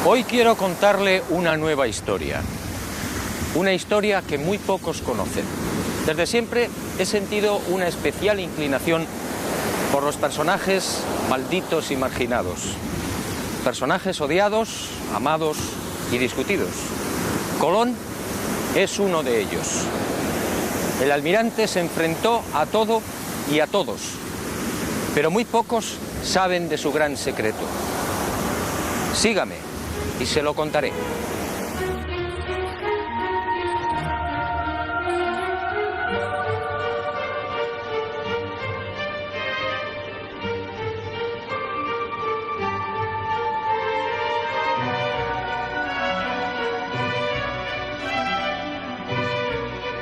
Hoy quiero contarle una nueva historia. Una historia que muy pocos conocen. Desde siempre he sentido una especial inclinación por los personajes malditos y marginados. Personajes odiados, amados y discutidos. Colón es uno de ellos. El almirante se enfrentó a todo y a todos, pero muy pocos saben de su gran secreto. Sígame y se lo contaré.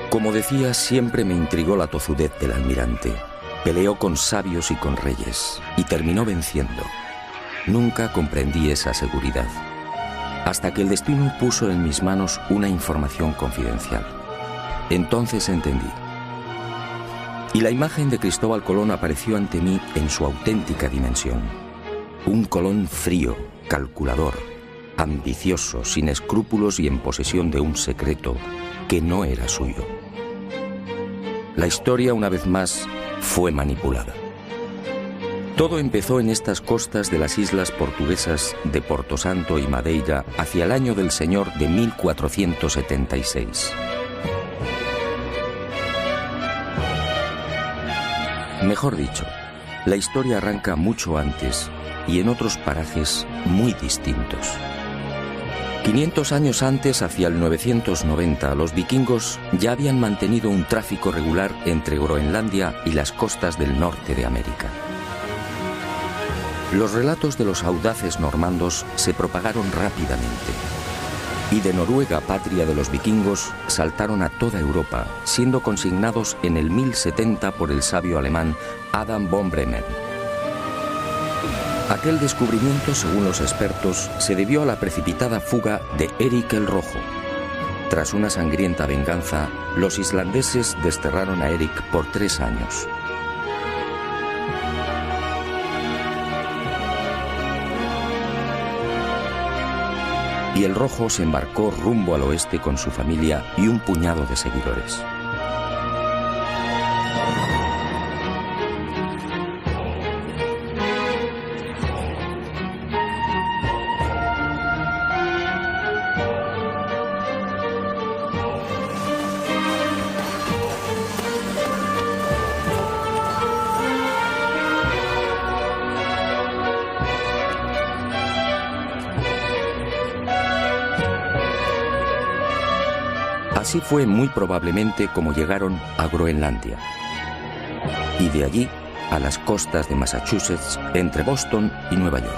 Como decía, siempre me intrigó la tozudez del almirante. Peleó con sabios y con reyes, y terminó venciendo. Nunca comprendí esa seguridad, hasta que el destino puso en mis manos una información confidencial. Entonces entendí. Y la imagen de Cristóbal Colón apareció ante mí en su auténtica dimensión. Un Colón frío, calculador, ambicioso, sin escrúpulos y en posesión de un secreto que no era suyo. La historia, una vez más, fue manipulada. Todo empezó en estas costas de las islas portuguesas de Porto Santo y Madeira hacia el año del Señor de 1476. Mejor dicho, la historia arranca mucho antes y en otros parajes muy distintos. 500 años antes, hacia el 990, los vikingos ya habían mantenido un tráfico regular entre Groenlandia y las costas del norte de América. Los relatos de los audaces normandos se propagaron rápidamente, y de Noruega, patria de los vikingos, saltaron a toda Europa, siendo consignados en el 1070 por el sabio alemán Adam von Bremen. Aquel descubrimiento, según los expertos, se debió a la precipitada fuga de Eric el Rojo. Tras una sangrienta venganza, los islandeses desterraron a Eric por 3 años. Y el Rojo se embarcó rumbo al oeste con su familia y un puñado de seguidores. Así fue muy probablemente como llegaron a Groenlandia, y de allí a las costas de Massachusetts, entre Boston y Nueva York.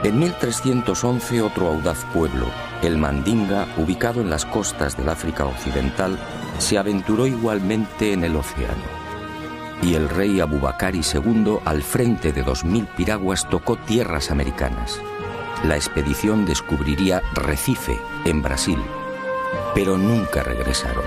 En 1311 otro audaz pueblo, el Mandinga, ubicado en las costas del África Occidental, se aventuró igualmente en el océano, y el rey Abubakari II, al frente de 2000 piraguas, tocó tierras americanas. La expedición descubriría Recife, en Brasil, pero nunca regresaron.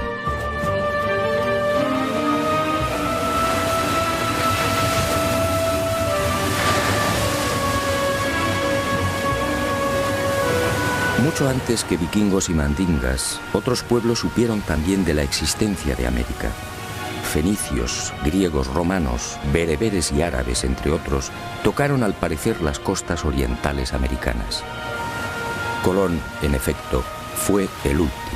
Mucho antes que vikingos y mandingas, otros pueblos supieron también de la existencia de América. Fenicios, griegos, romanos, bereberes y árabes, entre otros, tocaron al parecer las costas orientales americanas. Colón, en efecto, fue el último.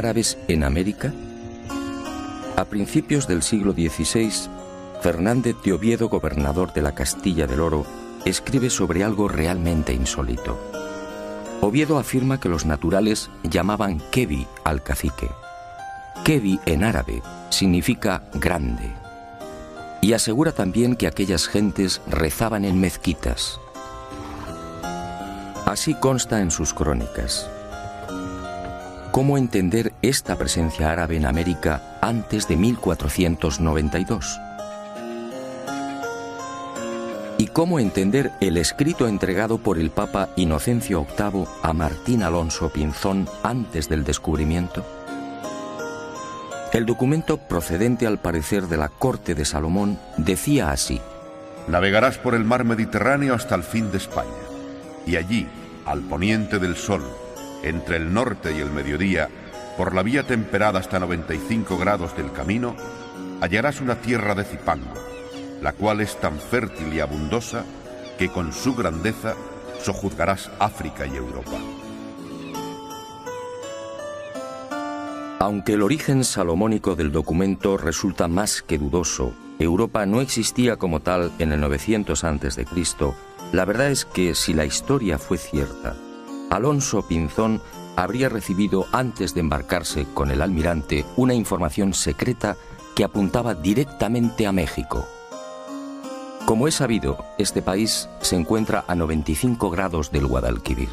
árabes en América? A principios del siglo XVI, Fernández de Oviedo, gobernador de la Castilla del Oro, escribe sobre algo realmente insólito. Oviedo afirma que los naturales llamaban Kebi al cacique. Kebi en árabe significa grande. Y asegura también que aquellas gentes rezaban en mezquitas. Así consta en sus crónicas. ¿Cómo entender esta presencia árabe en América antes de 1492? ¿Y cómo entender el escrito entregado por el Papa Inocencio VIII a Martín Alonso Pinzón antes del descubrimiento? El documento, procedente al parecer de la corte de Salomón, decía así: navegarás por el mar Mediterráneo hasta el fin de España, y allí, al poniente del sol, entre el norte y el mediodía, por la vía temperada hasta 95 grados del camino, hallarás una tierra de Cipango, la cual es tan fértil y abundosa que con su grandeza sojuzgarás África y Europa. Aunque el origen salomónico del documento resulta más que dudoso, Europa no existía como tal en el 900 a.C., la verdad es que si la historia fue cierta, Alonso Pinzón habría recibido antes de embarcarse con el almirante una información secreta que apuntaba directamente a México. Como es sabido, este país se encuentra a 95 grados del Guadalquivir.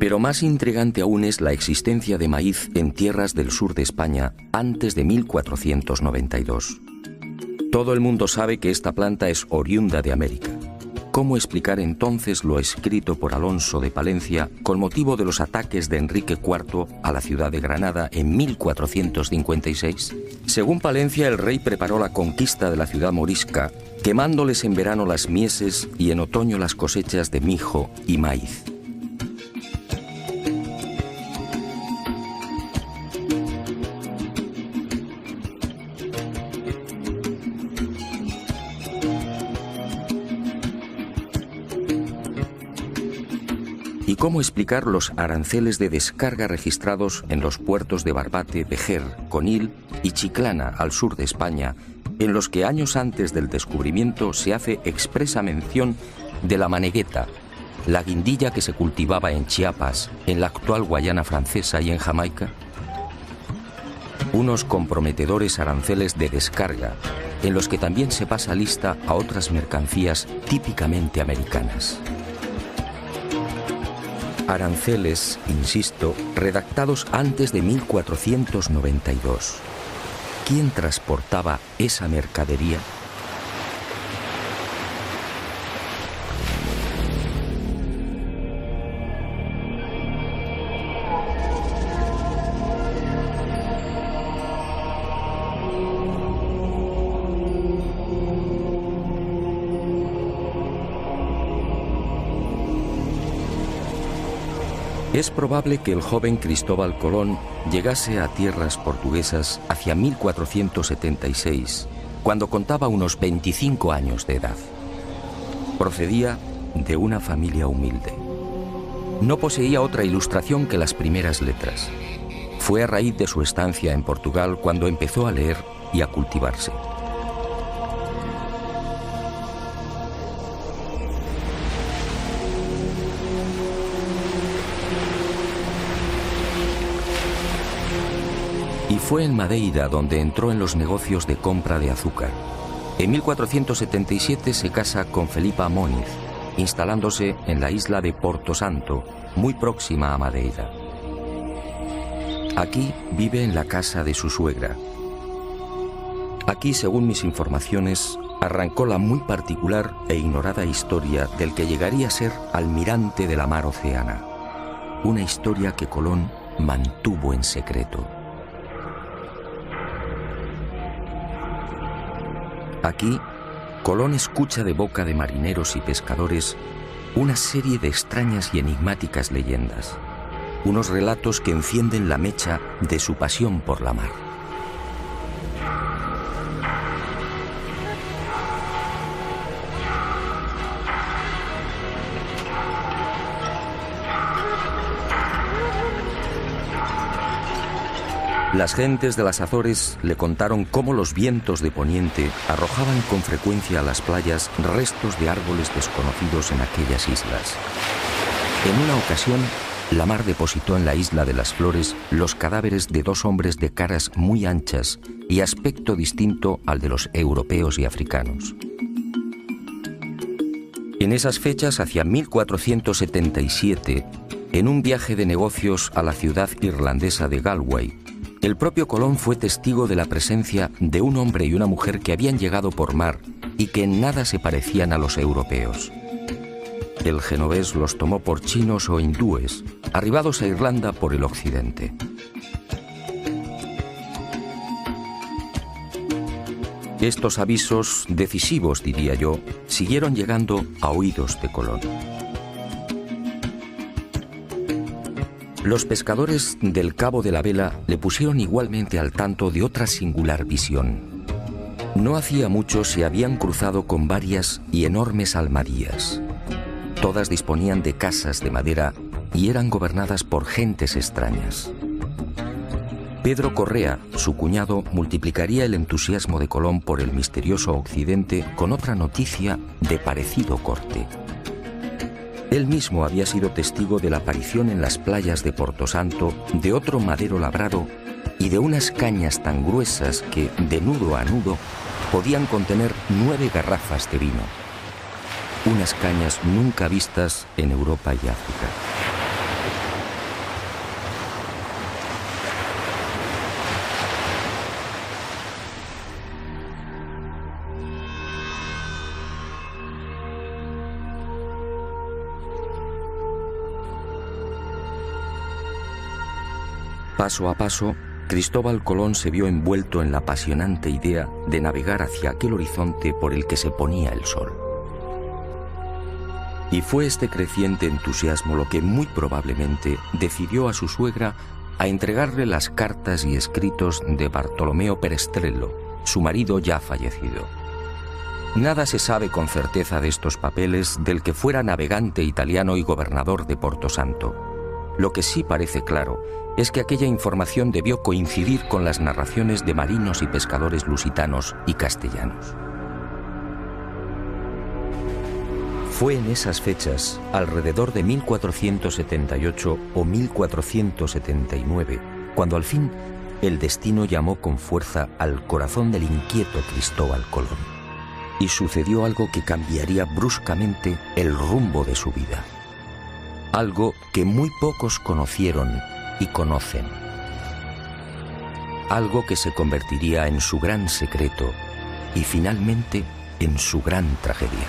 Pero más intrigante aún es la existencia de maíz en tierras del sur de España antes de 1492. Todo el mundo sabe que esta planta es oriunda de América. ¿Cómo explicar entonces lo escrito por Alonso de Palencia con motivo de los ataques de Enrique IV a la ciudad de Granada en 1456? Según Palencia, el rey preparó la conquista de la ciudad morisca, quemándoles en verano las mieses y en otoño las cosechas de mijo y maíz. ¿Y cómo explicar los aranceles de descarga registrados en los puertos de Barbate, Vejer, Conil y Chiclana, al sur de España, en los que años antes del descubrimiento se hace expresa mención de la manegueta, la guindilla que se cultivaba en Chiapas, en la actual Guayana Francesa y en Jamaica? Unos comprometedores aranceles de descarga, en los que también se pasa lista a otras mercancías típicamente americanas. Aranceles, insisto, redactados antes de 1492. ¿Quién transportaba esa mercadería? Es probable que el joven Cristóbal Colón llegase a tierras portuguesas hacia 1476, cuando contaba unos 25 años de edad. Procedía de una familia humilde. No poseía otra ilustración que las primeras letras. Fue a raíz de su estancia en Portugal cuando empezó a leer y a cultivarse. Y fue en Madeira donde entró en los negocios de compra de azúcar. En 1477 se casa con Felipa Moniz, instalándose en la isla de Porto Santo, muy próxima a Madeira. Aquí vive en la casa de su suegra. Aquí, según mis informaciones, arrancó la muy particular e ignorada historia del que llegaría a ser almirante de la mar Oceana. Una historia que Colón mantuvo en secreto. Aquí, Colón escucha de boca de marineros y pescadores una serie de extrañas y enigmáticas leyendas, unos relatos que encienden la mecha de su pasión por la mar. Las gentes de las Azores le contaron cómo los vientos de poniente arrojaban con frecuencia a las playas restos de árboles desconocidos en aquellas islas. En una ocasión, la mar depositó en la isla de las Flores los cadáveres de 2 hombres de caras muy anchas y aspecto distinto al de los europeos y africanos. En esas fechas, hacia 1477, en un viaje de negocios a la ciudad irlandesa de Galway, el propio Colón fue testigo de la presencia de un hombre y una mujer que habían llegado por mar y que en nada se parecían a los europeos. El genovés los tomó por chinos o hindúes, arribados a Irlanda por el occidente. Estos avisos, decisivos diría yo, siguieron llegando a oídos de Colón. Los pescadores del Cabo de la Vela le pusieron igualmente al tanto de otra singular visión. No hacía mucho se habían cruzado con varias y enormes almadías. Todas disponían de casas de madera y eran gobernadas por gentes extrañas. Pedro Correa, su cuñado, multiplicaría el entusiasmo de Colón por el misterioso occidente con otra noticia de parecido corte. Él mismo había sido testigo de la aparición en las playas de Porto Santo de otro madero labrado y de unas cañas tan gruesas que, de nudo a nudo, podían contener 9 garrafas de vino. Unas cañas nunca vistas en Europa y África. Paso a paso, Cristóbal Colón se vio envuelto en la apasionante idea de navegar hacia aquel horizonte por el que se ponía el sol. Y fue este creciente entusiasmo lo que muy probablemente decidió a su suegra a entregarle las cartas y escritos de Bartolomeo Perestrello, su marido ya fallecido. Nada se sabe con certeza de estos papeles del que fuera navegante italiano y gobernador de Porto Santo. Lo que sí parece claro es que aquella información debió coincidir con las narraciones de marinos y pescadores lusitanos y castellanos. Fue en esas fechas, alrededor de 1478 o 1479, cuando al fin el destino llamó con fuerza al corazón del inquieto Cristóbal Colón. Y sucedió algo que cambiaría bruscamente el rumbo de su vida. Algo que muy pocos conocieron y conocen. Algo que se convertiría en su gran secreto y finalmente en su gran tragedia.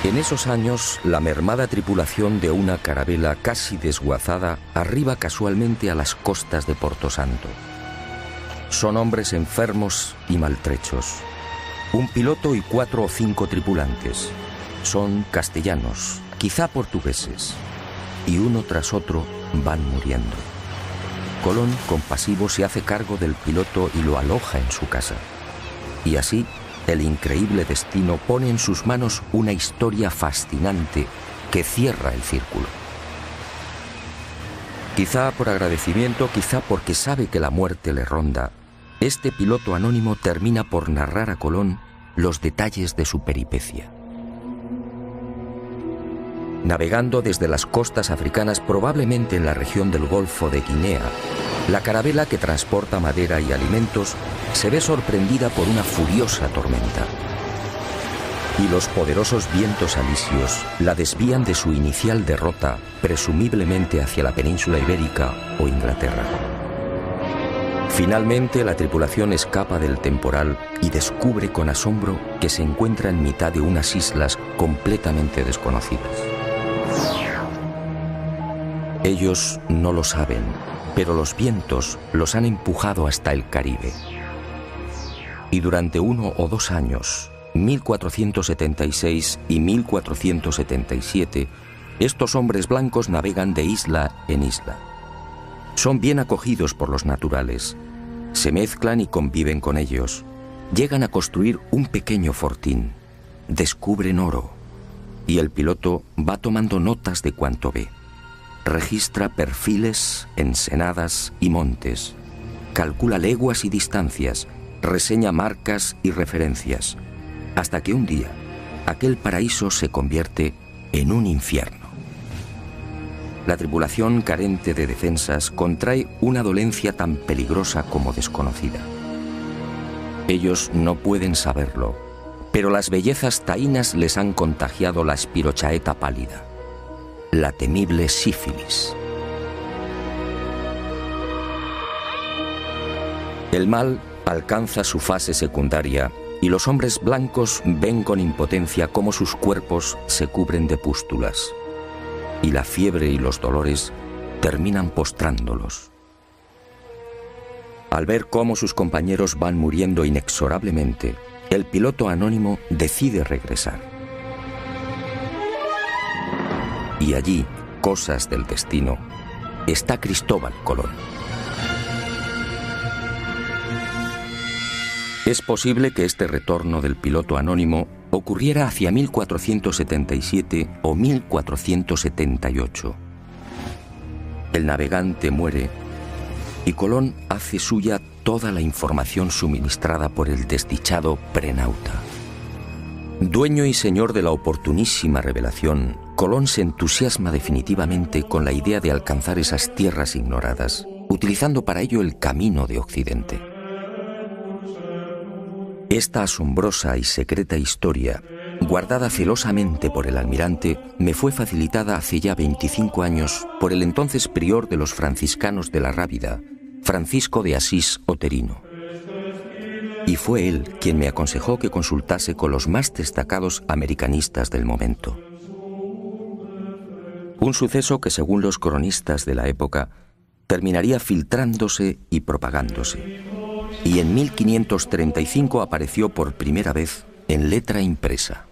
En esos años, la mermada tripulación de una carabela casi desguazada arriba casualmente a las costas de Porto Santo. Son hombres enfermos y maltrechos. Un piloto y 4 o 5 tripulantes. Son castellanos, quizá portugueses, y uno tras otro van muriendo. Colón, compasivo, se hace cargo del piloto y lo aloja en su casa. Y así, el increíble destino pone en sus manos una historia fascinante que cierra el círculo. Quizá por agradecimiento, quizá porque sabe que la muerte le ronda, este piloto anónimo termina por narrar a Colón los detalles de su peripecia. Navegando desde las costas africanas, probablemente en la región del Golfo de Guinea, la carabela que transporta madera y alimentos se ve sorprendida por una furiosa tormenta. Y los poderosos vientos alisios la desvían de su inicial derrota, presumiblemente hacia la península ibérica o Inglaterra. Finalmente, la tripulación escapa del temporal y descubre con asombro que se encuentra en mitad de unas islas completamente desconocidas. Ellos no lo saben, pero los vientos los han empujado hasta el Caribe. Y durante 1 o 2 años, 1476 y 1477, estos hombres blancos navegan de isla en isla. Son bien acogidos por los naturales, se mezclan y conviven con ellos, llegan a construir un pequeño fortín, descubren oro, y el piloto va tomando notas de cuanto ve. registra perfiles, ensenadas y montes, calcula leguas y distancias, reseña marcas y referencias, hasta que un día aquel paraíso se convierte en un infierno. La tripulación, carente de defensas, contrae una dolencia tan peligrosa como desconocida. Ellos no pueden saberlo, pero las bellezas taínas les han contagiado la espirochaeta pálida, la temible sífilis. El mal alcanza su fase secundaria y los hombres blancos ven con impotencia cómo sus cuerpos se cubren de pústulas, y la fiebre y los dolores terminan postrándolos. Al ver cómo sus compañeros van muriendo inexorablemente, el piloto anónimo decide regresar. Y allí, cosas del destino, está Cristóbal Colón. Es posible que este retorno del piloto anónimo ocurriera hacia 1477 o 1478. El navegante muere y Colón hace suya toda la información suministrada por el desdichado prenauta. Dueño y señor de la oportunísima revelación, Colón se entusiasma definitivamente con la idea de alcanzar esas tierras ignoradas, utilizando para ello el camino de Occidente. Esta asombrosa y secreta historia, guardada celosamente por el almirante, me fue facilitada hace ya 25 años por el entonces prior de los franciscanos de la Rábida, Francisco de Asís Oterino. Y fue él quien me aconsejó que consultase con los más destacados americanistas del momento. Un suceso que, según los cronistas de la época, terminaría filtrándose y propagándose. Y en 1535 apareció por primera vez en letra impresa.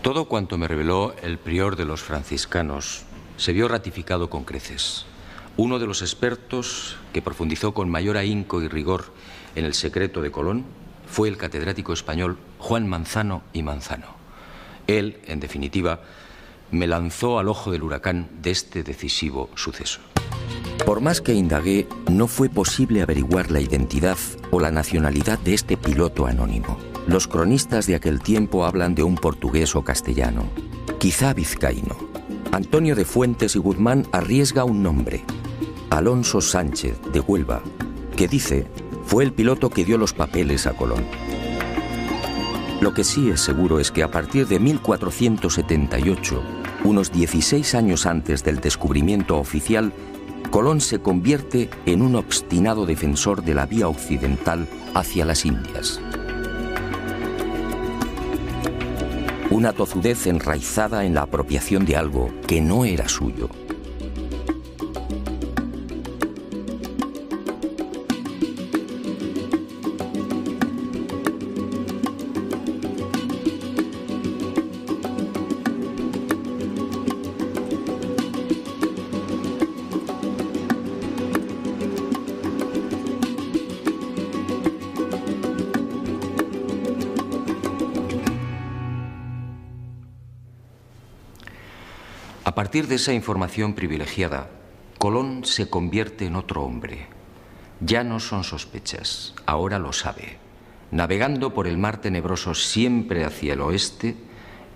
Todo cuanto me reveló el prior de los franciscanos se vio ratificado con creces. Uno de los expertos que profundizó con mayor ahínco y rigor en el secreto de Colón fue el catedrático español Juan Manzano y Manzano. Él, en definitiva, me lanzó al ojo del huracán de este decisivo suceso. Por más que indagué, no fue posible averiguar la identidad o la nacionalidad de este piloto anónimo. Los cronistas de aquel tiempo hablan de un portugués o castellano, quizá vizcaíno. Antonio de Fuentes y Guzmán arriesga un nombre, Alonso Sánchez, de Huelva, que dice fue el piloto que dio los papeles a Colón. Lo que sí es seguro es que a partir de 1478, unos 16 años antes del descubrimiento oficial, Colón se convierte en un obstinado defensor de la vía occidental hacia las Indias. Una tozudez enraizada en la apropiación de algo que no era suyo. A partir de esa información privilegiada, Colón se convierte en otro hombre. Ya no son sospechas, ahora lo sabe. Navegando por el mar tenebroso siempre hacia el oeste,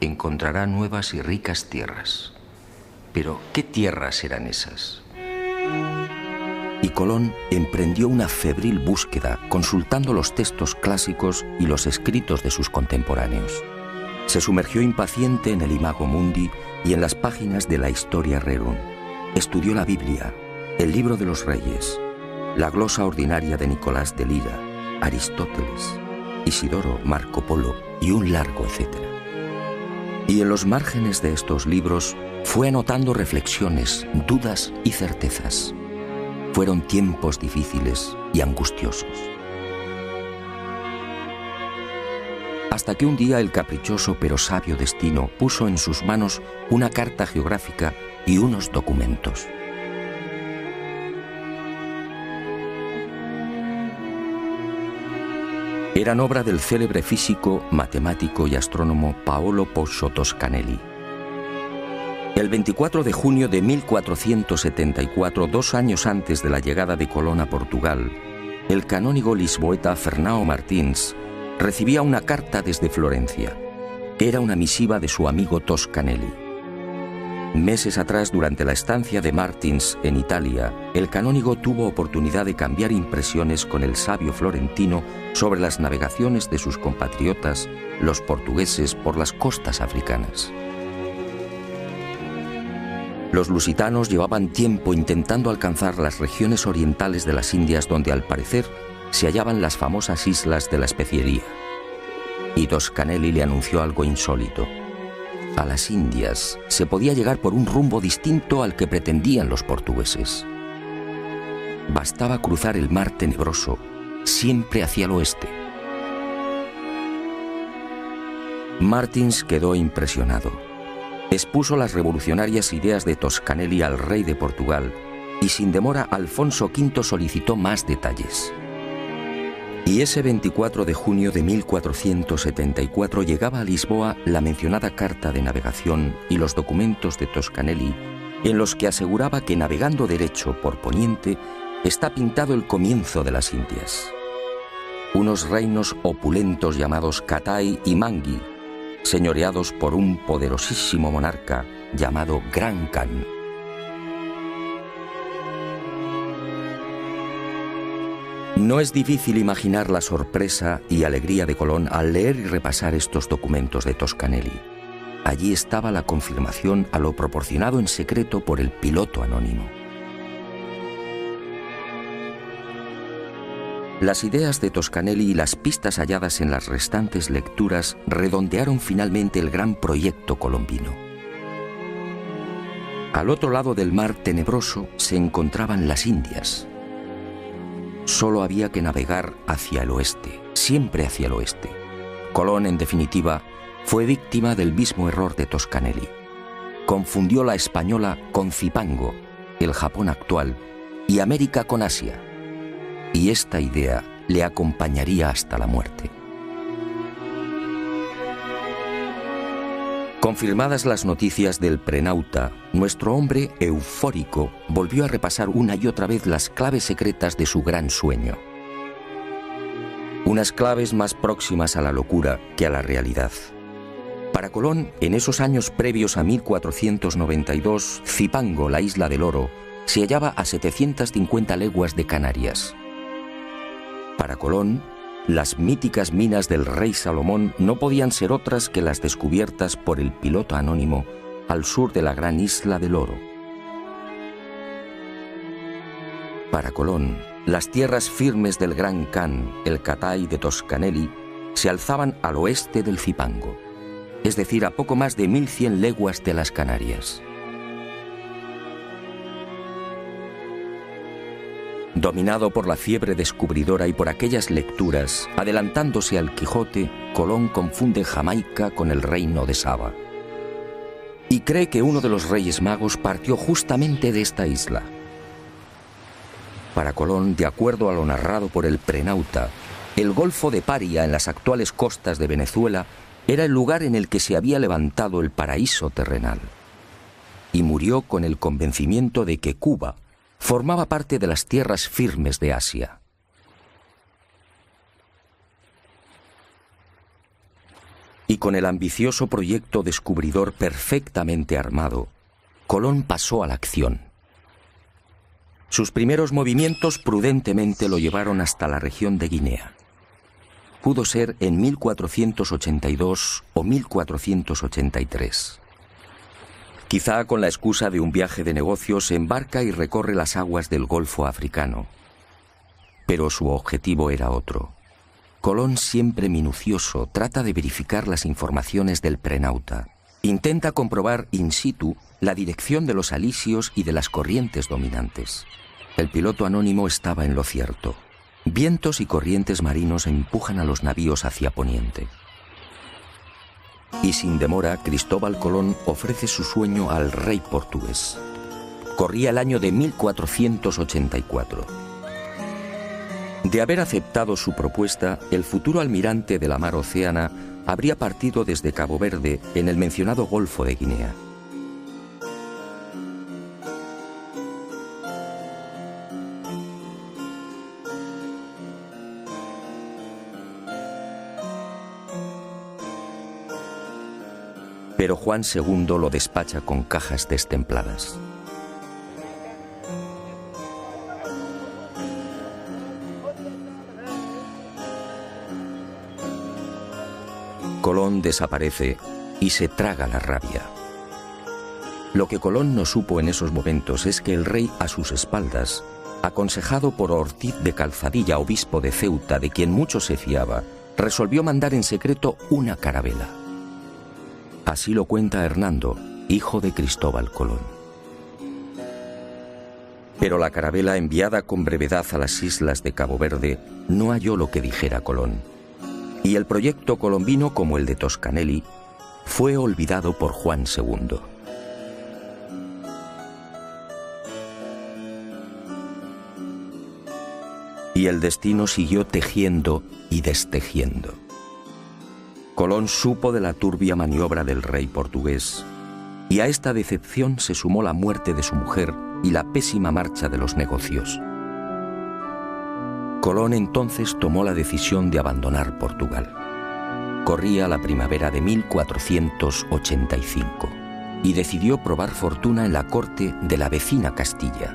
encontrará nuevas y ricas tierras. Pero, ¿qué tierras eran esas? Y Colón emprendió una febril búsqueda, consultando los textos clásicos y los escritos de sus contemporáneos. Se sumergió impaciente en el Imago Mundi y en las páginas de la Historia Rerum. Estudió la Biblia, el Libro de los Reyes, la glosa ordinaria de Nicolás de Lira, Aristóteles, Isidoro, Marco Polo y un largo etcétera. Y en los márgenes de estos libros fue anotando reflexiones, dudas y certezas. Fueron tiempos difíciles y angustiosos. Hasta que un día el caprichoso pero sabio destino puso en sus manos una carta geográfica y unos documentos. Eran obra del célebre físico, matemático y astrónomo Paolo Pozzo Toscanelli. El 24 de junio de 1474, 2 años antes de la llegada de Colón a Portugal, el canónigo lisboeta Fernão Martins recibía una carta desde Florencia. Era una misiva de su amigo Toscanelli. Meses atrás, durante la estancia de Martins en Italia, el canónigo tuvo oportunidad de cambiar impresiones con el sabio florentino sobre las navegaciones de sus compatriotas, los portugueses, por las costas africanas. Los lusitanos llevaban tiempo intentando alcanzar las regiones orientales de las Indias, donde al parecer se hallaban las famosas islas de la especiería. Y Toscanelli le anunció algo insólito. A las Indias se podía llegar por un rumbo distinto al que pretendían los portugueses. Bastaba cruzar el mar tenebroso, siempre hacia el oeste. Martins quedó impresionado. Expuso las revolucionarias ideas de Toscanelli al rey de Portugal y sin demora Alfonso V solicitó más detalles. Y ese 24 de junio de 1474 llegaba a Lisboa la mencionada carta de navegación y los documentos de Toscanelli, en los que aseguraba que navegando derecho por poniente está pintado el comienzo de las Indias. Unos reinos opulentos llamados Catai y Mangui, señoreados por un poderosísimo monarca llamado Gran Khan. No es difícil imaginar la sorpresa y alegría de Colón al leer y repasar estos documentos de Toscanelli. Allí estaba la confirmación a lo proporcionado en secreto por el piloto anónimo. Las ideas de Toscanelli y las pistas halladas en las restantes lecturas redondearon finalmente el gran proyecto colombino. Al otro lado del mar tenebroso se encontraban las Indias. Solo había que navegar hacia el oeste, siempre hacia el oeste. Colón, en definitiva, fue víctima del mismo error de Toscanelli. Confundió la española con Zipango, el Japón actual, y América con Asia. Y esta idea le acompañaría hasta la muerte. Confirmadas las noticias del prenauta, nuestro hombre eufórico volvió a repasar una y otra vez las claves secretas de su gran sueño. Unas claves más próximas a la locura que a la realidad. Para Colón, en esos años previos a 1492, Zipango, la isla del oro, se hallaba a 750 leguas de Canarias. Para Colón, las míticas minas del rey Salomón no podían ser otras que las descubiertas por el piloto anónimo al sur de la gran isla del oro. Para Colón, las tierras firmes del Gran Khan, el Catai de Toscanelli, se alzaban al oeste del Zipango, es decir, a poco más de 1100 leguas de las Canarias. Dominado por la fiebre descubridora y por aquellas lecturas, adelantándose al Quijote, Colón confunde Jamaica con el reino de Saba. Y cree que uno de los reyes magos partió justamente de esta isla. Para Colón, de acuerdo a lo narrado por el prenauta, el Golfo de Paria, en las actuales costas de Venezuela, era el lugar en el que se había levantado el paraíso terrenal. Y murió con el convencimiento de que Cuba formaba parte de las tierras firmes de Asia. Y con el ambicioso proyecto descubridor perfectamente armado, Colón pasó a la acción. Sus primeros movimientos prudentemente lo llevaron hasta la región de Guinea. Pudo ser en 1482 o 1483. Quizá con la excusa de un viaje de negocios se embarca y recorre las aguas del Golfo africano. Pero su objetivo era otro. Colón, siempre minucioso, trata de verificar las informaciones del prenauta. Intenta comprobar in situ la dirección de los alisios y de las corrientes dominantes. El piloto anónimo estaba en lo cierto. Vientos y corrientes marinos empujan a los navíos hacia poniente. Y sin demora, Cristóbal Colón ofrece su sueño al rey portugués. Corría el año de 1484. De haber aceptado su propuesta, el futuro almirante de la mar Océana habría partido desde Cabo Verde en el mencionado Golfo de Guinea. pero Juan II lo despacha con cajas destempladas. Colón desaparece y se traga la rabia. Lo que Colón no supo en esos momentos es que el rey, a sus espaldas, aconsejado por Ortiz de Calzadilla, obispo de Ceuta, de quien mucho se fiaba, resolvió mandar en secreto una carabela. Así lo cuenta Hernando, hijo de Cristóbal Colón. Pero la carabela, enviada con brevedad a las islas de Cabo Verde, no halló lo que dijera Colón. Y el proyecto colombino, como el de Toscanelli, fue olvidado por Juan II. Y el destino siguió tejiendo y destejiendo. Colón supo de la turbia maniobra del rey portugués, y a esta decepción se sumó la muerte de su mujer y la pésima marcha de los negocios. Colón entonces tomó la decisión de abandonar Portugal. Corría la primavera de 1485 y decidió probar fortuna en la corte de la vecina Castilla.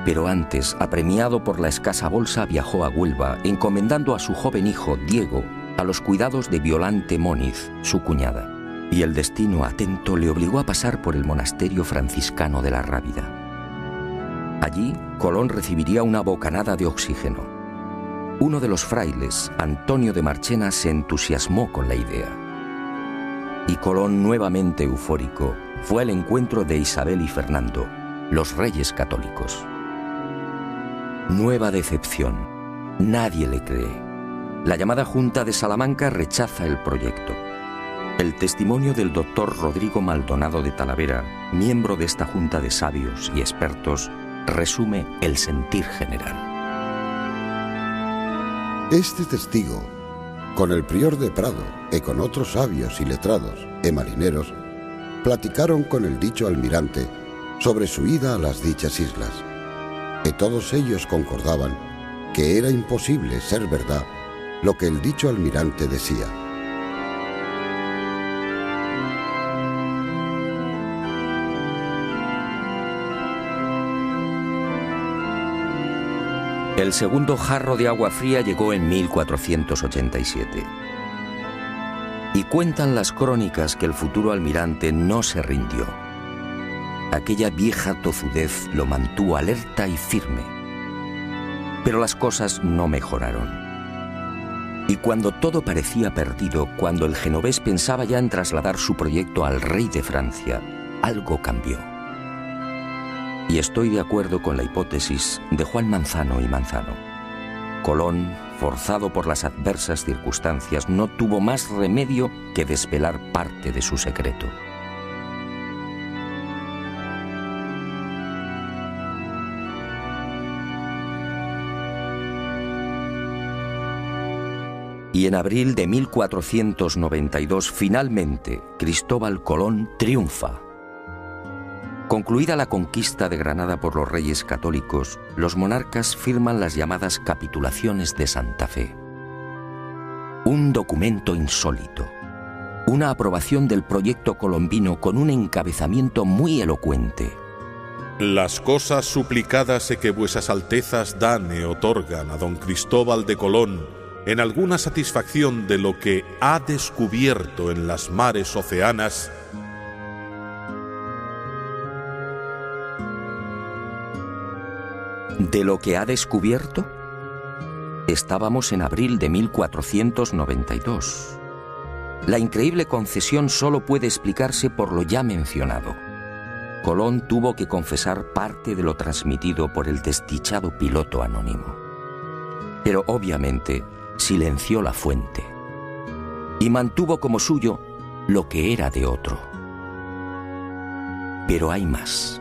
Pero antes, apremiado por la escasa bolsa, viajó a Huelva, encomendando a su joven hijo, Diego, a los cuidados de Violante Móniz, su cuñada. Y el destino atento le obligó a pasar por el monasterio franciscano de la Rábida. Allí, Colón recibiría una bocanada de oxígeno. Uno de los frailes, Antonio de Marchena, se entusiasmó con la idea. Y Colón, nuevamente eufórico, fue al encuentro de Isabel y Fernando, los reyes católicos. Nueva decepción. Nadie le cree. La llamada Junta de Salamanca rechaza el proyecto. El testimonio del doctor Rodrigo Maldonado de Talavera, miembro de esta junta de sabios y expertos, resume el sentir general. Este testigo, con el prior de Prado y con otros sabios y letrados y marineros, platicaron con el dicho almirante sobre su ida a las dichas islas, y todos ellos concordaban que era imposible ser verdad lo que el dicho almirante decía. El segundo jarro de agua fría llegó en 1487. Y cuentan las crónicas que el futuro almirante no se rindió. Aquella vieja tozudez lo mantuvo alerta y firme. Pero las cosas no mejoraron. Y cuando todo parecía perdido, cuando el genovés pensaba ya en trasladar su proyecto al rey de Francia, algo cambió. Y estoy de acuerdo con la hipótesis de Juan Manzano y Manzano. Colón, forzado por las adversas circunstancias, no tuvo más remedio que desvelar parte de su secreto. Y en abril de 1492, finalmente, Cristóbal Colón triunfa. Concluida la conquista de Granada por los reyes católicos, los monarcas firman las llamadas Capitulaciones de Santa Fe. Un documento insólito, una aprobación del proyecto colombino con un encabezamiento muy elocuente. Las cosas suplicadas que vuesas altezas dan e otorgan a don Cristóbal de Colón en alguna satisfacción de lo que ha descubierto en las mares oceanas, ¿de lo que ha descubierto? Estábamos en abril de 1492. La increíble concesión solo puede explicarse por lo ya mencionado. Colón tuvo que confesar parte de lo transmitido por el desdichado piloto anónimo. Pero obviamente silenció la fuente y mantuvo como suyo lo que era de otro. Pero hay más.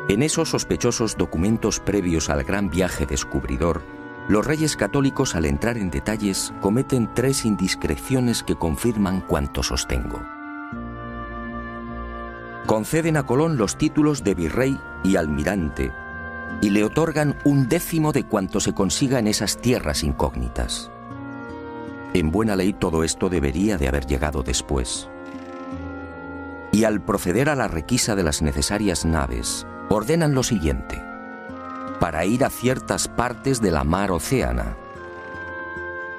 En esos sospechosos documentos previos al gran viaje descubridor, los reyes católicos, al entrar en detalles, cometen 3 indiscreciones que confirman cuanto sostengo. Conceden a Colón los títulos de virrey y almirante y le otorgan 1/10 de cuanto se consiga en esas tierras incógnitas. En buena ley todo esto debería de haber llegado después. y al proceder a la requisa de las necesarias naves, ordenan lo siguiente: para ir a ciertas partes de la mar Océana.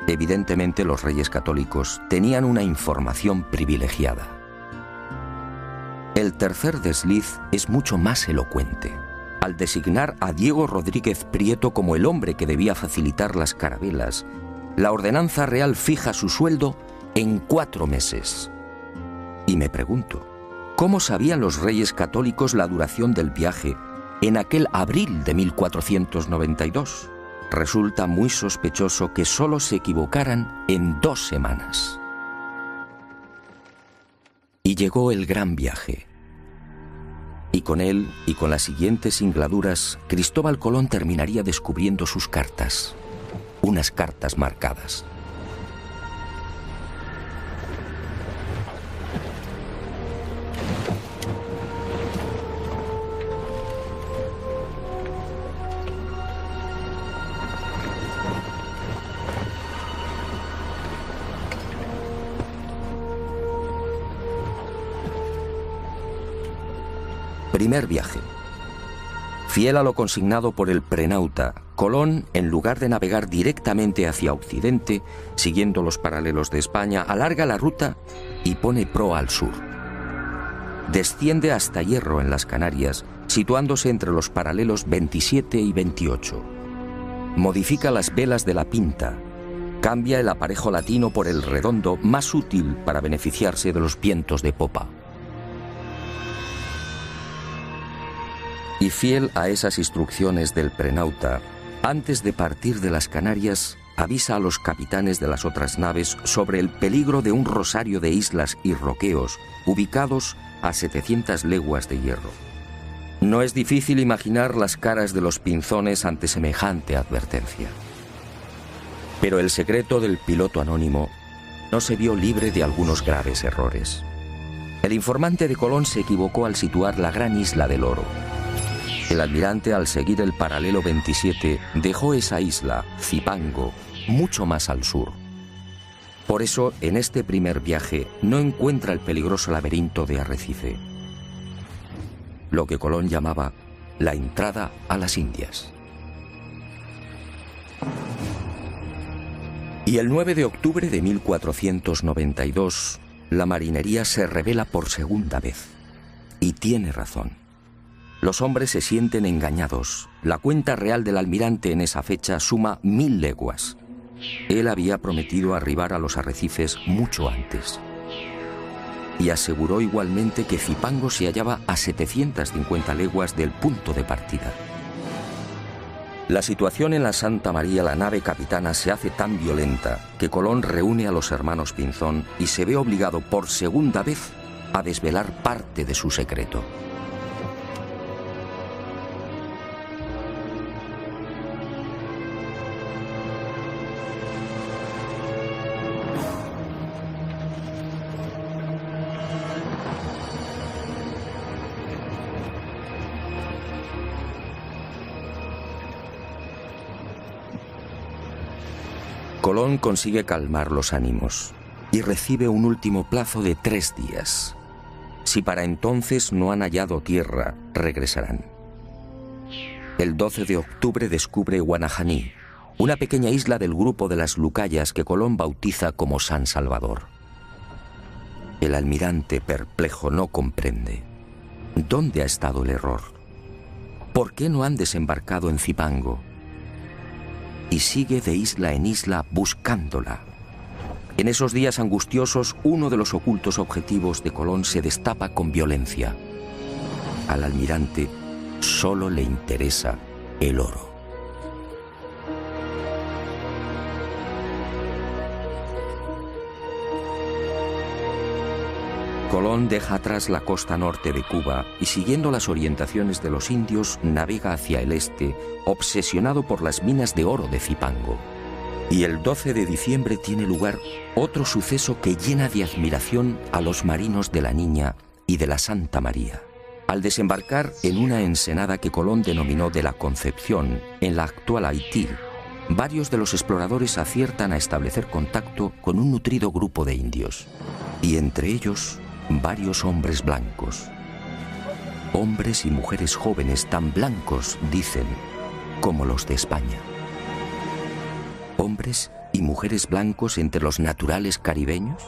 Evidentemente los reyes católicos tenían una información privilegiada. El tercer desliz es mucho más elocuente. Al designar a Diego Rodríguez Prieto como el hombre que debía facilitar las carabelas, la ordenanza real fija su sueldo en 4 meses. Y me pregunto, ¿cómo sabían los reyes católicos la duración del viaje en aquel abril de 1492? Resulta muy sospechoso que solo se equivocaran en 2 semanas. Y llegó el gran viaje. Y con él, y con las siguientes singladuras, Cristóbal Colón terminaría descubriendo sus cartas. Unas cartas marcadas. Primer viaje. Fiel a lo consignado por el prenauta, Colón, en lugar de navegar directamente hacia Occidente, siguiendo los paralelos de España, alarga la ruta y pone proa al sur. Desciende hasta Hierro, en las Canarias, situándose entre los paralelos 27 y 28. Modifica las velas de la Pinta, cambia el aparejo latino por el redondo, más útil para beneficiarse de los vientos de popa. Y fiel a esas instrucciones del prenauta, antes de partir de las Canarias, avisa a los capitanes de las otras naves sobre el peligro de un rosario de islas y roqueos ubicados a 700 leguas de Hierro. No es difícil imaginar las caras de los pinzones ante semejante advertencia. Pero el secreto del piloto anónimo no se vio libre de algunos graves errores. El informante de Colón se equivocó al situar la gran isla del Oro. El almirante, al seguir el paralelo 27, dejó esa isla, Zipango, mucho más al sur. Por eso, en este primer viaje, no encuentra el peligroso laberinto de Arrecife, lo que Colón llamaba la entrada a las Indias. Y el 9 de octubre de 1492, la marinería se revela por segunda vez. Y tiene razón. Los hombres se sienten engañados. La cuenta real del almirante en esa fecha suma 1000 leguas. Él había prometido arribar a los arrecifes mucho antes. Y aseguró igualmente que Zipango se hallaba a 750 leguas del punto de partida. La situación en la Santa María, la nave capitana, se hace tan violenta que Colón reúne a los hermanos Pinzón y se ve obligado por segunda vez a desvelar parte de su secreto. Colón consigue calmar los ánimos y recibe un último plazo de 3 días. Si para entonces no han hallado tierra, regresarán. El 12 de octubre descubre Guanajaní, una pequeña isla del grupo de las Lucayas que Colón bautiza como San Salvador. El almirante, perplejo, no comprende. ¿Dónde ha estado el error? ¿Por qué no han desembarcado en Zipango? Y sigue de isla en isla buscándola. En esos días angustiosos, uno de los ocultos objetivos de Colón se destapa con violencia. Al almirante solo le interesa el oro. Colón deja atrás la costa norte de Cuba y, siguiendo las orientaciones de los indios, navega hacia el este, obsesionado por las minas de oro de Zipango. Y el 12 de diciembre tiene lugar otro suceso que llena de admiración a los marinos de la Niña y de la Santa María. Al desembarcar en una ensenada que Colón denominó de la Concepción, en la actual Haití, varios de los exploradores aciertan a establecer contacto con un nutrido grupo de indios. Y entre ellos, varios hombres blancos. Hombres y mujeres jóvenes tan blancos, dicen, como los de España. Hombres y mujeres blancos entre los naturales caribeños.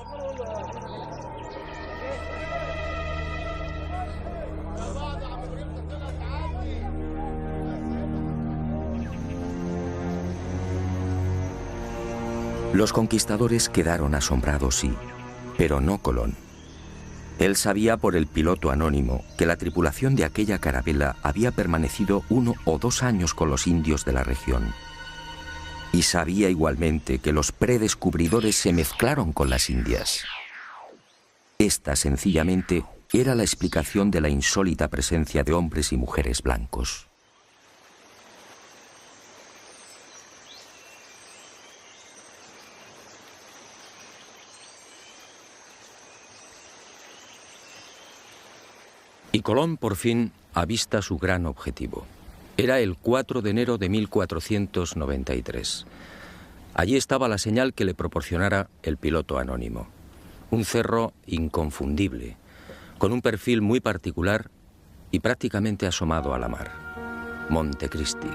Los conquistadores quedaron asombrados, sí, pero no Colón. Él sabía por el piloto anónimo que la tripulación de aquella carabela había permanecido 1 o 2 años con los indios de la región. Y sabía igualmente que los predescubridores se mezclaron con las indias. Esta, sencillamente, era la explicación de la insólita presencia de hombres y mujeres blancos. Y Colón por fin avista su gran objetivo. Era el 4 de enero de 1493. Allí estaba la señal que le proporcionara el piloto anónimo. Un cerro inconfundible, con un perfil muy particular y prácticamente asomado a la mar. Montecristi.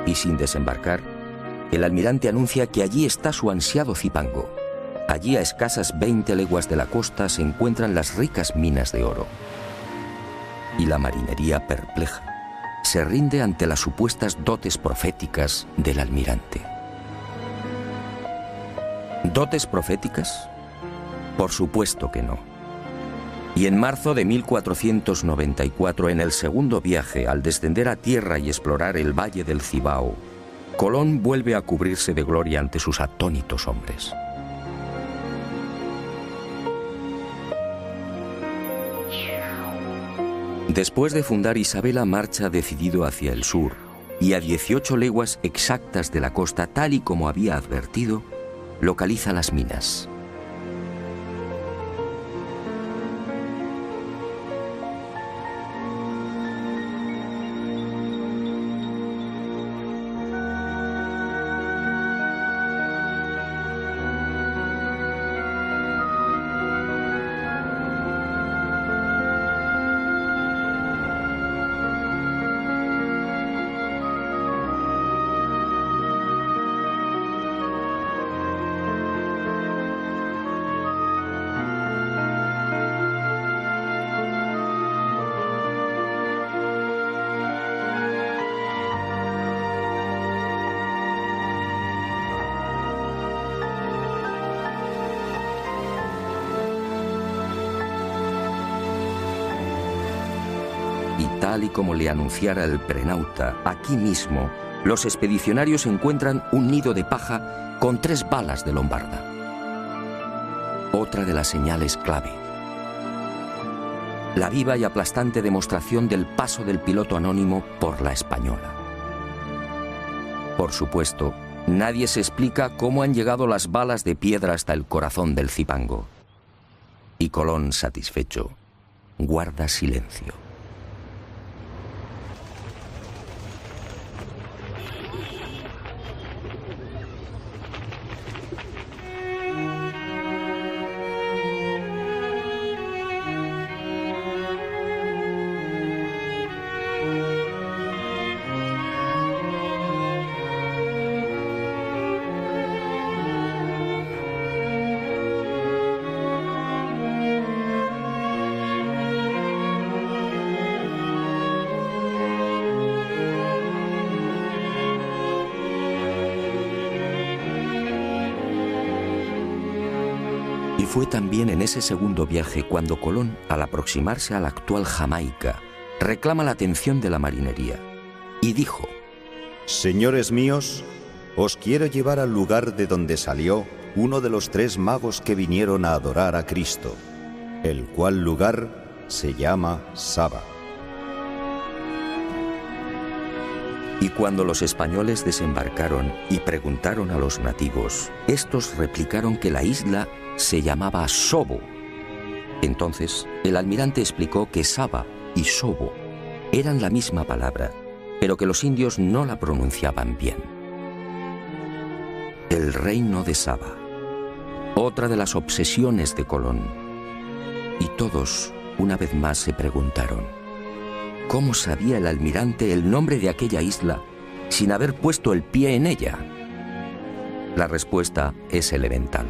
Y sin desembarcar, el almirante anuncia que allí está su ansiado Cipango. Allí, a escasas 20 leguas de la costa, se encuentran las ricas minas de oro. Y la marinería, perpleja, se rinde ante las supuestas dotes proféticas del almirante. ¿Dotes proféticas? Por supuesto que no. Y en marzo de 1494, en el segundo viaje, al descender a tierra y explorar el valle del Cibao, Colón vuelve a cubrirse de gloria ante sus atónitos hombres. Después de fundar Isabela, marcha decidido hacia el sur, y a 18 leguas exactas de la costa, tal y como había advertido, localiza las minas. Tal y como le anunciara el prenauta, aquí mismo, los expedicionarios encuentran un nido de paja con 3 balas de lombarda. Otra de las señales clave. La viva y aplastante demostración del paso del piloto anónimo por la Española. Por supuesto, nadie se explica cómo han llegado las balas de piedra hasta el corazón del Cipango. Y Colón, satisfecho, guarda silencio. Y fue también en ese segundo viaje cuando Colón, al aproximarse a la actual Jamaica, reclama la atención de la marinería y dijo: Señores míos, os quiero llevar al lugar de donde salió uno de los 3 magos que vinieron a adorar a Cristo, el cual lugar se llama Saba. Y cuando los españoles desembarcaron y preguntaron a los nativos, estos replicaron que la isla se llamaba Sobo. Entonces, el almirante explicó que Saba y sobo eran la misma palabra, pero que los indios no la pronunciaban bien. El reino de Saba, otra de las obsesiones de Colón. Y todos, una vez más, se preguntaron, ¿cómo sabía el almirante el nombre de aquella isla sin haber puesto el pie en ella? La respuesta es elemental.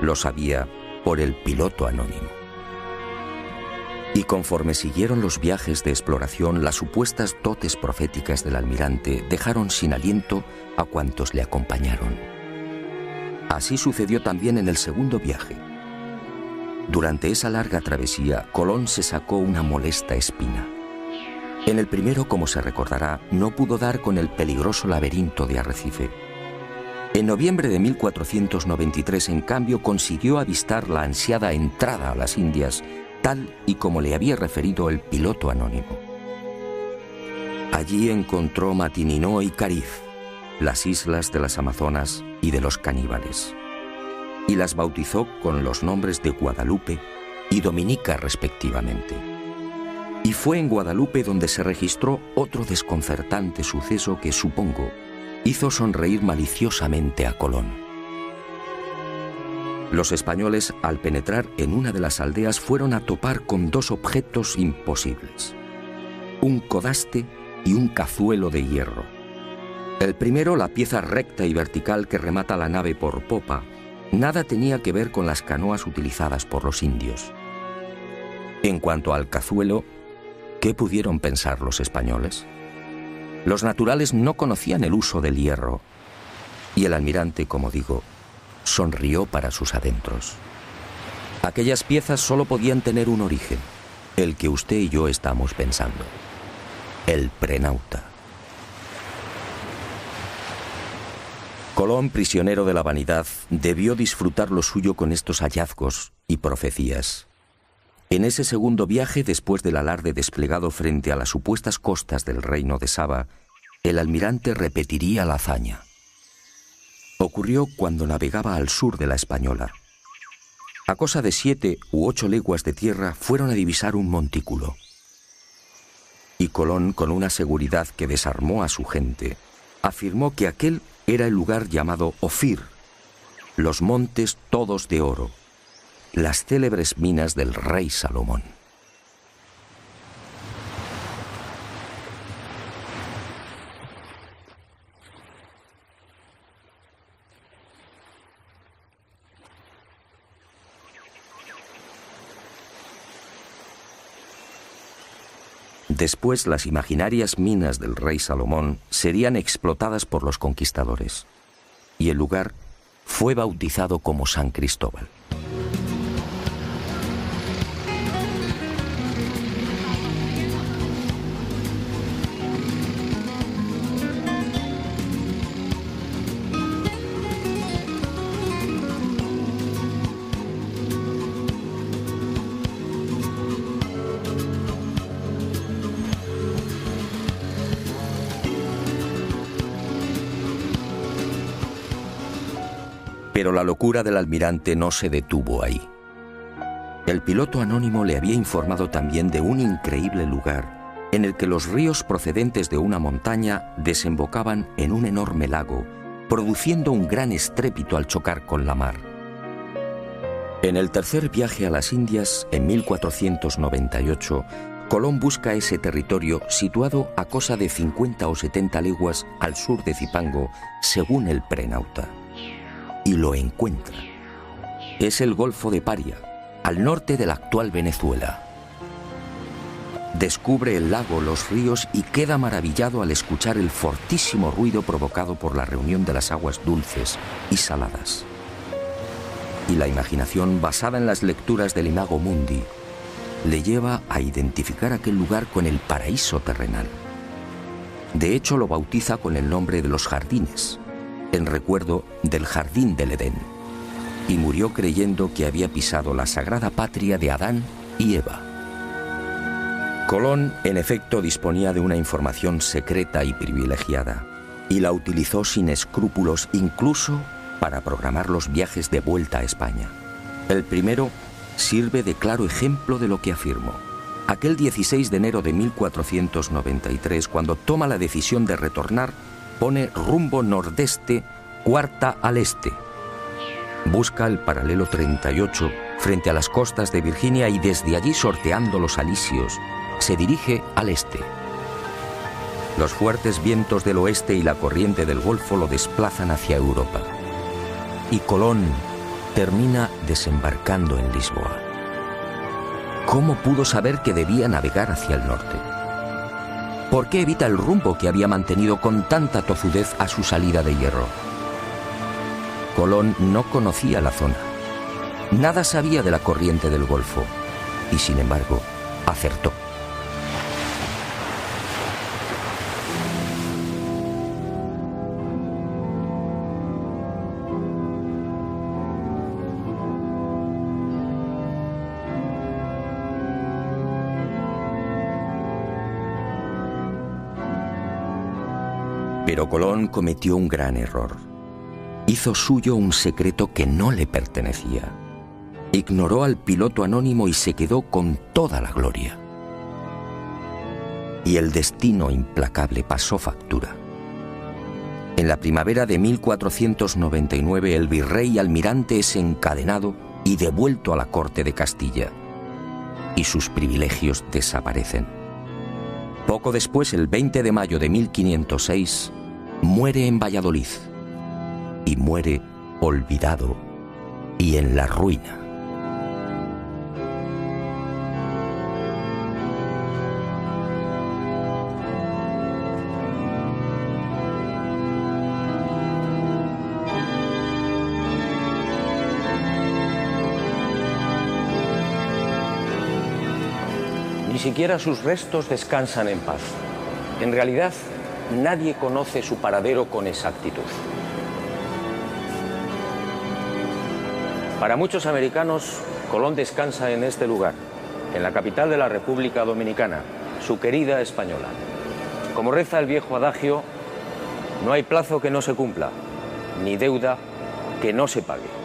Lo sabía por el piloto anónimo. Y conforme siguieron los viajes de exploración, las supuestas dotes proféticas del almirante dejaron sin aliento a cuantos le acompañaron. Así sucedió también en el segundo viaje. Durante esa larga travesía, Colón se sacó una molesta espina. En el primero, como se recordará, no pudo dar con el peligroso laberinto de Arrecife. En noviembre de 1493, en cambio, consiguió avistar la ansiada entrada a las Indias, tal y como le había referido el piloto anónimo. Allí encontró Matininó y Cariz, las islas de las Amazonas y de los caníbales, y las bautizó con los nombres de Guadalupe y Dominica respectivamente. Y fue en Guadalupe donde se registró otro desconcertante suceso que, supongo, hizo sonreír maliciosamente a Colón. Los españoles, al penetrar en una de las aldeas, fueron a topar con dos objetos imposibles: un codaste y un cazuelo de hierro. El primero, la pieza recta y vertical que remata la nave por popa, nada tenía que ver con las canoas utilizadas por los indios. En cuanto al cazuelo, ¿qué pudieron pensar los españoles? Los naturales no conocían el uso del hierro, y el almirante, como digo, sonrió para sus adentros. Aquellas piezas solo podían tener un origen, el que usted y yo estamos pensando: el prenauta. Colón, prisionero de la vanidad, debió disfrutar lo suyo con estos hallazgos y profecías. En ese segundo viaje, después del alarde desplegado frente a las supuestas costas del reino de Saba, el almirante repetiría la hazaña. Ocurrió cuando navegaba al sur de la Española. A cosa de 7 u 8 leguas de tierra fueron a divisar un montículo. Y Colón, con una seguridad que desarmó a su gente, afirmó que aquel era el lugar llamado Ofir, los montes todos de oro, las célebres minas del rey Salomón. Después, las imaginarias minas del rey Salomón serían explotadas por los conquistadores, y el lugar fue bautizado como San Cristóbal. Pero la locura del almirante no se detuvo ahí. El piloto anónimo le había informado también de un increíble lugar en el que los ríos procedentes de una montaña desembocaban en un enorme lago, produciendo un gran estrépito al chocar con la mar. En el tercer viaje a las Indias, en 1498, Colón busca ese territorio situado a cosa de 50 o 70 leguas al sur de Zipango, según el prenauta. Y lo encuentra. Es el Golfo de Paria, al norte de la actual Venezuela. Descubre el lago, los ríos y queda maravillado al escuchar el fortísimo ruido provocado por la reunión de las aguas dulces y saladas. Y la imaginación, basada en las lecturas del Imago Mundi, le lleva a identificar aquel lugar con el paraíso terrenal. De hecho, lo bautiza con el nombre de los jardines, en recuerdo del jardín del Edén, y murió creyendo que había pisado la sagrada patria de Adán y Eva. Colón, en efecto, disponía de una información secreta y privilegiada, y la utilizó sin escrúpulos incluso para programar los viajes de vuelta a España. El primero sirve de claro ejemplo de lo que afirmo. aquel 16 de enero de 1493, cuando toma la decisión de retornar, pone rumbo nordeste, cuarta al este. Busca el paralelo 38 frente a las costas de Virginia y desde allí, sorteando los alisios, se dirige al este. Los fuertes vientos del oeste y la corriente del Golfo lo desplazan hacia Europa. Y Colón termina desembarcando en Lisboa. ¿Cómo pudo saber que debía navegar hacia el norte? ¿Por qué evita el rumbo que había mantenido con tanta tozudez a su salida de Hierro? Colón no conocía la zona. Nada sabía de la corriente del Golfo y, sin embargo, acertó. Pero Colón cometió un gran error. Hizo suyo un secreto que no le pertenecía. Ignoró al piloto anónimo y se quedó con toda la gloria. Y el destino implacable pasó factura. En la primavera de 1499 el virrey almirante es encadenado y devuelto a la corte de Castilla, y sus privilegios desaparecen. Poco después, el 20 de mayo de 1506, muere en Valladolid, y muere olvidado y en la ruina. Ni siquiera sus restos descansan en paz. En realidad, nadie conoce su paradero con exactitud. Para muchos americanos, Colón descansa en este lugar, en la capital de la República Dominicana, su querida Española. Como reza el viejo adagio, no hay plazo que no se cumpla, ni deuda que no se pague.